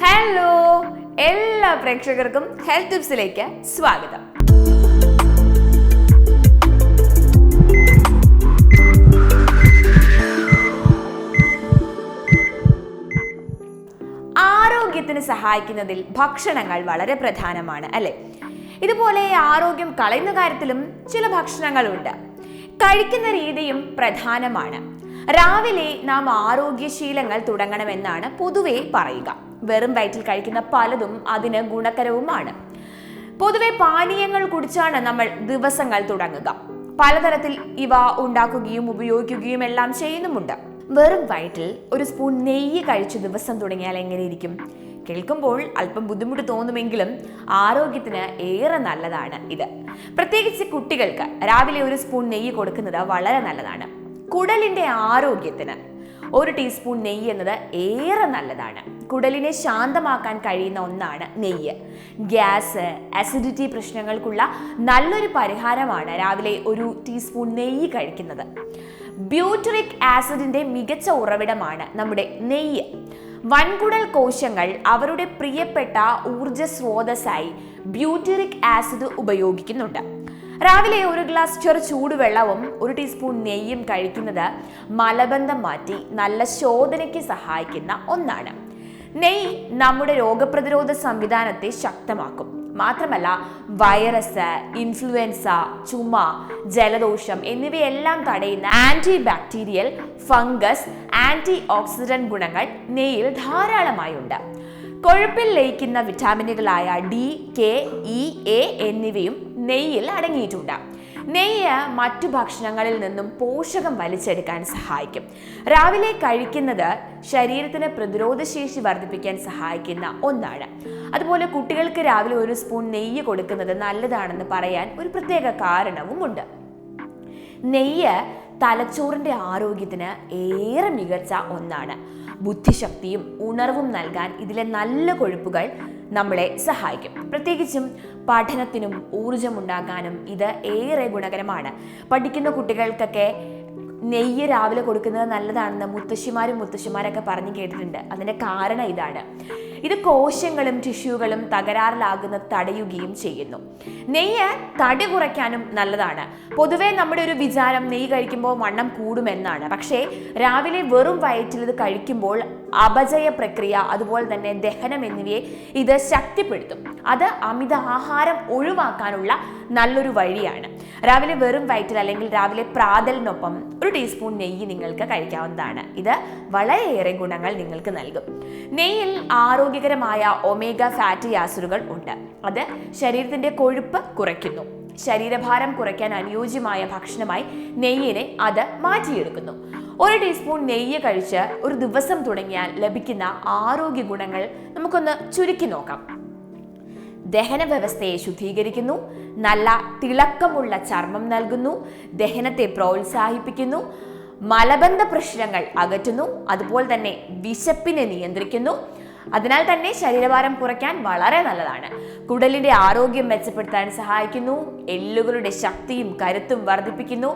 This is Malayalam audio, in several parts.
ഹലോ, എല്ലാ പ്രേക്ഷകർക്കും ഹെൽത്ത് ടിപ്സിലേക്ക് സ്വാഗതം. ആരോഗ്യത്തിന് സഹായിക്കുന്നതിൽ ഭക്ഷണങ്ങൾ വളരെ പ്രധാനമാണ്, അല്ലെ? ഇതുപോലെ ആരോഗ്യം കളയുന്ന കാര്യത്തിലും ചില ഭക്ഷണങ്ങളുണ്ട്. കഴിക്കുന്ന രീതിയും പ്രധാനമാണ്. രാവിലെ നാം ആരോഗ്യശീലങ്ങൾ തുടങ്ങണമെന്നാണ് പൊതുവെ പറയുക. വെറും വയറ്റിൽ കഴിക്കുന്ന പലതും അതിന് ഗുണകരവുമാണ്. പൊതുവെ പാനീയങ്ങൾ കുടിച്ചാണ് നമ്മൾ ദിവസങ്ങൾ തുടങ്ങുക. പലതരത്തിൽ ഇവ ഉണ്ടാക്കുകയും ഉപയോഗിക്കുകയും എല്ലാം ചെയ്യുന്നുമുണ്ട്. വെറും വയറ്റിൽ ഒരു സ്പൂൺ നെയ്യ് കഴിച്ച് ദിവസം തുടങ്ങിയാൽ എങ്ങനെയിരിക്കും? കേൾക്കുമ്പോൾ അല്പം ബുദ്ധിമുട്ട് തോന്നുമെങ്കിലും ആരോഗ്യത്തിന് ഏറെ നല്ലതാണ് ഇത്. പ്രത്യേകിച്ച് കുട്ടികൾക്ക് രാവിലെ ഒരു സ്പൂൺ നെയ്യ് കൊടുക്കുന്നത് വളരെ നല്ലതാണ്. കുടലിന്റെ ആരോഗ്യത്തിന് ഒരു ടീസ്പൂൺ നെയ്യ് എന്നത് ഏറെ നല്ലതാണ്. കുടലിനെ ശാന്തമാക്കാൻ കഴിയുന്ന ഒന്നാണ് നെയ്യ്. ഗ്യാസ്, അസിഡിറ്റി പ്രശ്നങ്ങൾക്കുള്ള നല്ലൊരു പരിഹാരമാണ് രാവിലെ ഒരു ടീസ്പൂൺ നെയ്യ് കഴിക്കുന്നത്. ബ്യൂട്ടറിക് ആസിഡിന്റെ മികച്ച ഉറവിടമാണ് നമ്മുടെ നെയ്യ്. വൻകുടൽ കോശങ്ങൾ അവരുടെ പ്രിയപ്പെട്ട ഊർജ സ്രോതസ്സായി ബ്യൂട്ടറിക് ആസിഡ് ഉപയോഗിക്കുന്നുണ്ട്. രാവിലെ ഒരു ഗ്ലാസ് ചൂടുവെള്ളവും ഒരു ടീസ്പൂൺ നെയ്യും കഴിക്കുന്നത് മലബന്ധം മാറ്റി നല്ല ശോധനയ്ക്ക് സഹായിക്കുന്ന ഒന്നാണ്. നെയ്യ് നമ്മുടെ രോഗപ്രതിരോധ സംവിധാനത്തെ ശക്തമാക്കും. മാത്രമല്ല, വൈറസ്, ഇൻഫ്ലുവൻസ, ചുമ, ജലദോഷം എന്നിവയെല്ലാം തടയുന്ന antibacterial, fungus, antioxidant ഗുണങ്ങൾ നെയ്യിൽ ധാരാളമായി ഉണ്ട്. കൊഴുപ്പിൽ ലയിക്കുന്ന വിറ്റാമിനുകളായ ഡി, കെ, ഇ, എ എന്നിവയും നെയ്യിൽ അടങ്ങിയിട്ടുണ്ട്. നെയ്യ് മറ്റു ഭക്ഷണങ്ങളിൽ നിന്നും പോഷകം വലിച്ചെടുക്കാൻ സഹായിക്കും. രാവിലെ കഴിക്കുന്നത് ശരീരത്തിന് പ്രതിരോധശേഷി വർദ്ധിപ്പിക്കാൻ സഹായിക്കുന്ന ഒന്നാണ്. അതുപോലെ കുട്ടികൾക്ക് രാവിലെ ഒരു സ്പൂൺ നെയ്യ് കൊടുക്കുന്നത് നല്ലതാണെന്ന് പറയാൻ ഒരു പ്രത്യേക കാരണവുമുണ്ട്. നെയ്യ് തലച്ചോറിന്റെ ആരോഗ്യത്തിന് ഏറെ മികച്ച ഒന്നാണ്. ബുദ്ധിശക്തിയും ഉണർവും നൽകാൻ ഇതിലെ നല്ല കൊഴുപ്പുകൾ നമ്മളെ സഹായിക്കും. പ്രത്യേകിച്ചും പഠനത്തിനും ഊർജമുണ്ടാക്കാനും ഇത് ഏറെ ഗുണകരമാണ്. പഠിക്കുന്ന കുട്ടികൾക്കൊക്കെ നെയ്യ് രാവിലെ കൊടുക്കുന്നത് നല്ലതാണെന്ന് മുത്തശ്ശിമാരൊക്കെ പറഞ്ഞു കേട്ടിട്ടുണ്ട്. അതിൻ്റെ കാരണം ഇതാണ്. ഇത് കോശങ്ങളും ടിഷ്യൂകളും തകരാറിലാകുന്നത് തടയുകയും ചെയ്യുന്നു. നെയ്യ് തടി കുറയ്ക്കാനും നല്ലതാണ്. പൊതുവെ നമ്മുടെ ഒരു വിചാരം നെയ്യ് കഴിക്കുമ്പോൾ വണ്ണം കൂടുമെന്നാണ്. പക്ഷേ രാവിലെ വെറും വയറ്റിൽ ഇത് കഴിക്കുമ്പോൾ അപചയ പ്രക്രിയ, അതുപോലെ തന്നെ ദഹനം എന്നിവയെ ഇത് ശക്തിപ്പെടുത്തും. അത് അമിത ആഹാരം ഒഴിവാക്കാനുള്ള നല്ലൊരു വഴിയാണ്. രാവിലെ വെറും വയറ്റിൽ അല്ലെങ്കിൽ രാവിലെ പ്രാതലിനൊപ്പം ഒരു ടീസ്പൂൺ നെയ്യ് നിങ്ങൾക്ക് കഴിക്കാവുന്നതാണ്. ഇത് വളരെയേറെ ഗുണങ്ങൾ നിങ്ങൾക്ക് നൽകും. നെയ്യിൽ ആരോഗ്യകരമായ ഒമേഗ ഫാറ്റി ആസിഡുകൾ ഉണ്ട്. അത് ശരീരത്തിന്റെ കൊഴുപ്പ് കുറയ്ക്കുന്നു. ശരീരഭാരം കുറയ്ക്കാൻ അനുയോജ്യമായ ഭക്ഷണമായി നെയ്യിനെ അത് മാറ്റിയെടുക്കുന്നു. ഒരു ടീസ്പൂൺ നെയ്യ് കഴിച്ച് ഒരു ദിവസം തുടങ്ങിയാൽ ലഭിക്കുന്ന ആരോഗ്യ ഗുണങ്ങൾ നമുക്കൊന്ന് ചുരുക്കി നോക്കാം. ദഹന വ്യവസ്ഥയെ ശുദ്ധീകരിക്കുന്നു, നല്ല തിളക്കമുള്ള ചർമ്മം നൽകുന്നു, ദഹനത്തെ പ്രോത്സാഹിപ്പിക്കുന്നു, മലബന്ധ പ്രശ്നങ്ങൾ അകറ്റുന്നു, അതുപോലെ തന്നെ വിശപ്പിനെ നിയന്ത്രിക്കുന്നു. അതിനാൽ തന്നെ ശരീരഭാരം കുറയ്ക്കാൻ വളരെ നല്ലതാണ്. കുടലിന്റെ ആരോഗ്യം മെച്ചപ്പെടുത്താൻ സഹായിക്കുന്നു, എല്ലുകളുടെ ശക്തിയും കരുത്തും വർദ്ധിപ്പിക്കുന്നു.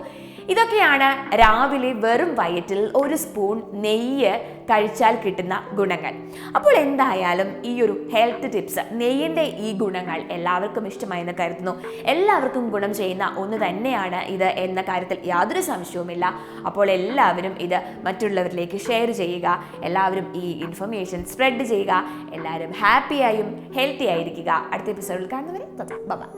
ഇതൊക്കെയാണ് രാവിലെ വെറും വയറ്റിൽ ഒരു സ്പൂൺ നെയ്യ് കഴിച്ചാൽ കിട്ടുന്ന ഗുണങ്ങൾ. അപ്പോൾ എന്തായാലും ഈ ഒരു ഹെൽത്ത് ടിപ്സ്, നെയ്യിൻ്റെ ഈ ഗുണങ്ങൾ എല്ലാവർക്കും ഇഷ്ടമായെന്ന് കരുതുന്നു. എല്ലാവർക്കും ഗുണം ചെയ്യുന്ന ഒന്ന് തന്നെയാണ് ഇത് എന്ന കാര്യത്തിൽ യാതൊരു സംശയവുമില്ല. അപ്പോൾ എല്ലാവരും ഇത് മറ്റുള്ളവരിലേക്ക് ഷെയർ ചെയ്യുക. എല്ലാവരും ഈ ഇൻഫർമേഷൻ സ്പ്രെഡ് ചെയ്യുക. എല്ലാവരും ഹാപ്പിയായും ഹെൽത്തി ആയിരിക്കുക. അടുത്ത എപ്പിസോഡിൽ കാണുന്നവരെ ബൈ.